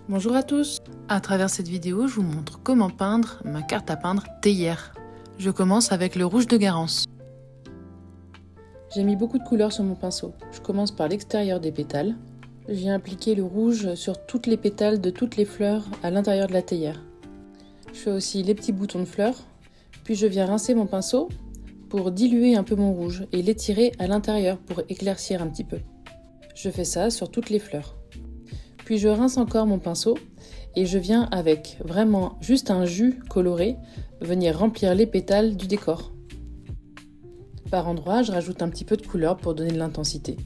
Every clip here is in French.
Bonjour à tous. À travers cette vidéo, je vous montre comment peindre ma carte à peindre théière. Je commence avec le rouge de Garance. J'ai mis beaucoup de couleurs sur mon pinceau. Je commence par l'extérieur des pétales. Je viens appliquer le rouge sur toutes les pétales de toutes les fleurs à l'intérieur de la théière. Je fais aussi les petits boutons de fleurs. Puis je viens rincer mon pinceau pour diluer un peu mon rouge et l'étirer à l'intérieur pour éclaircir un petit peu. Je fais ça sur toutes les fleurs. Puis je rince encore mon pinceau et je viens avec vraiment juste un jus coloré venir remplir les pétales du décor. Par endroits, je rajoute un petit peu de couleur pour donner de l'intensité.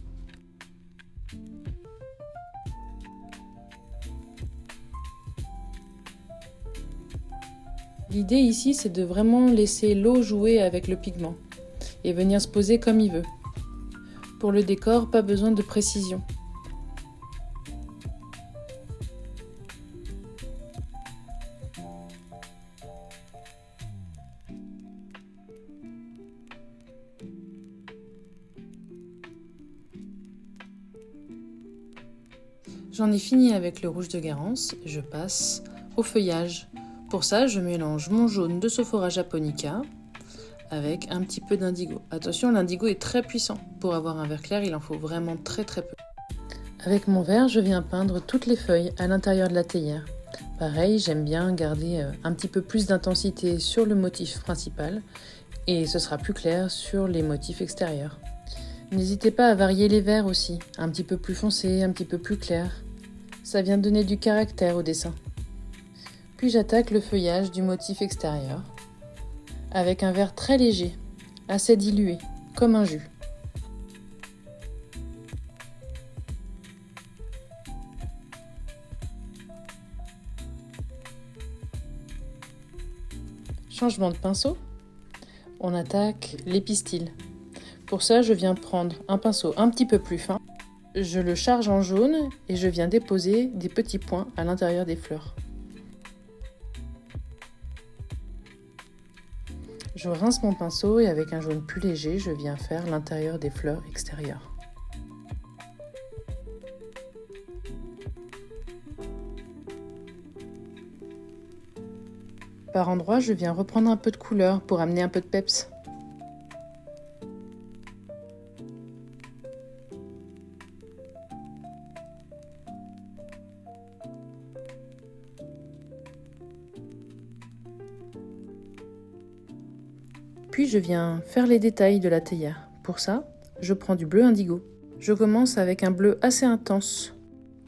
L'idée ici, c'est de vraiment laisser l'eau jouer avec le pigment et venir se poser comme il veut. Pour le décor, pas besoin de précision. J'en ai fini avec le rouge de Garance, je passe au feuillage. Pour ça, je mélange mon jaune de Sephora Japonica avec un petit peu d'indigo. Attention, l'indigo est très puissant. Pour avoir un vert clair, il en faut vraiment très peu. Avec mon vert, je viens peindre toutes les feuilles à l'intérieur de la théière. Pareil, j'aime bien garder un petit peu plus d'intensité sur le motif principal et ce sera plus clair sur les motifs extérieurs. N'hésitez pas à varier les verts aussi, un petit peu plus foncé, un petit peu plus clair. Ça vient donner du caractère au dessin. Puis j'attaque le feuillage du motif extérieur avec un vert très léger, assez dilué, comme un jus. Changement de pinceau, on attaque les pistils. Pour ça, je viens prendre un pinceau un petit peu plus fin, je le charge en jaune et je viens déposer des petits points à l'intérieur des fleurs. Je rince mon pinceau et avec un jaune plus léger, je viens faire l'intérieur des fleurs extérieures. Par endroits, je viens reprendre un peu de couleur pour amener un peu de peps. Puis je viens faire les détails de la théière. Pour ça, je prends du bleu indigo. Je commence avec un bleu assez intense.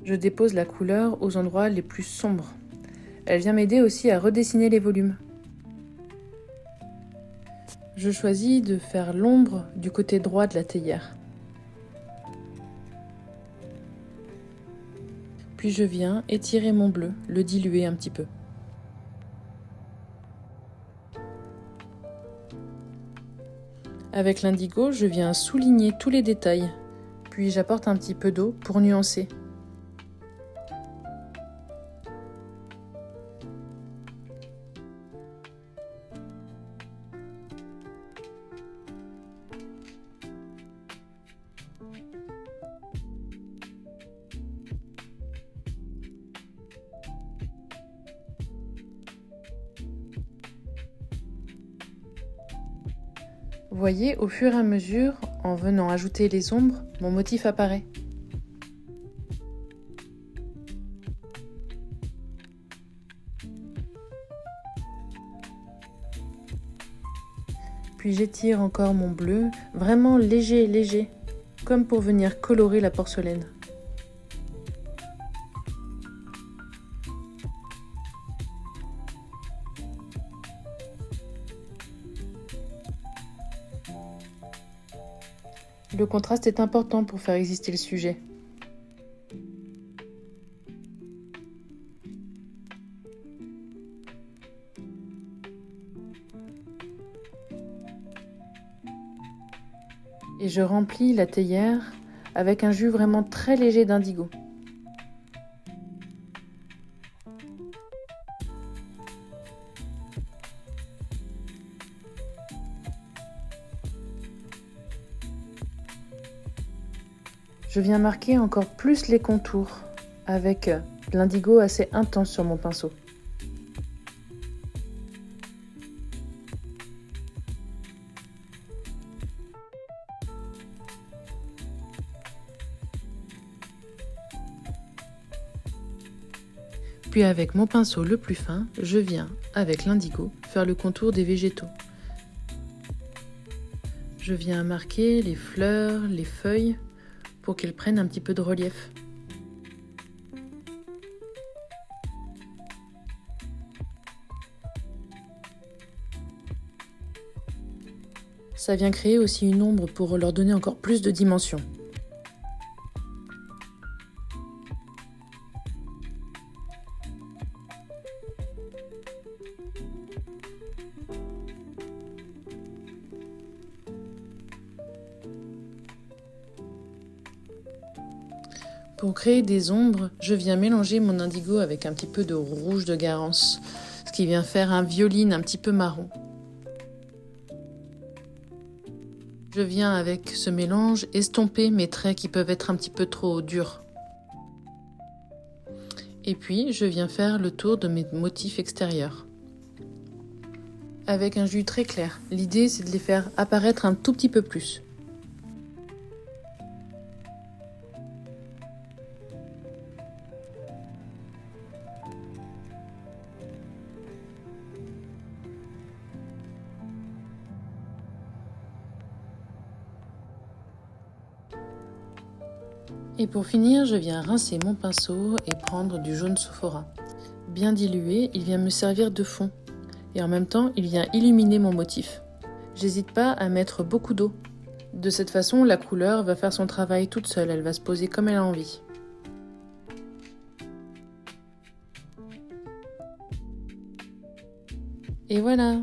Je dépose la couleur aux endroits les plus sombres. Elle vient m'aider aussi à redessiner les volumes. Je choisis de faire l'ombre du côté droit de la théière. Puis je viens étirer mon bleu, le diluer un petit peu. Avec l'indigo, je viens souligner tous les détails, puis j'apporte un petit peu d'eau pour nuancer. Voyez, au fur et à mesure, en venant ajouter les ombres, mon motif apparaît. Puis j'étire encore mon bleu, vraiment léger, comme pour venir colorer la porcelaine. Le contraste est important pour faire exister le sujet. Et je remplis la théière avec un jus vraiment très léger d'indigo. Je viens marquer encore plus les contours avec de l'indigo assez intense sur mon pinceau. Puis avec mon pinceau le plus fin, je viens, avec l'indigo, faire le contour des végétaux. Je viens marquer les fleurs, les feuilles, pour qu'elles prennent un petit peu de relief. Ça vient créer aussi une ombre pour leur donner encore plus de dimension. Pour créer des ombres, je viens mélanger mon indigo avec un petit peu de rouge de Garance, ce qui vient faire un violine un petit peu marron. Je viens avec ce mélange estomper mes traits qui peuvent être un petit peu trop durs. Et puis, je viens faire le tour de mes motifs extérieurs. Avec un jus très clair, l'idée c'est de les faire apparaître un tout petit peu plus. Et pour finir, je viens rincer mon pinceau et prendre du jaune Sophora. Bien dilué, il vient me servir de fond. Et en même temps, il vient illuminer mon motif. J'hésite pas à mettre beaucoup d'eau. De cette façon, la couleur va faire son travail toute seule, elle va se poser comme elle a envie. Et voilà!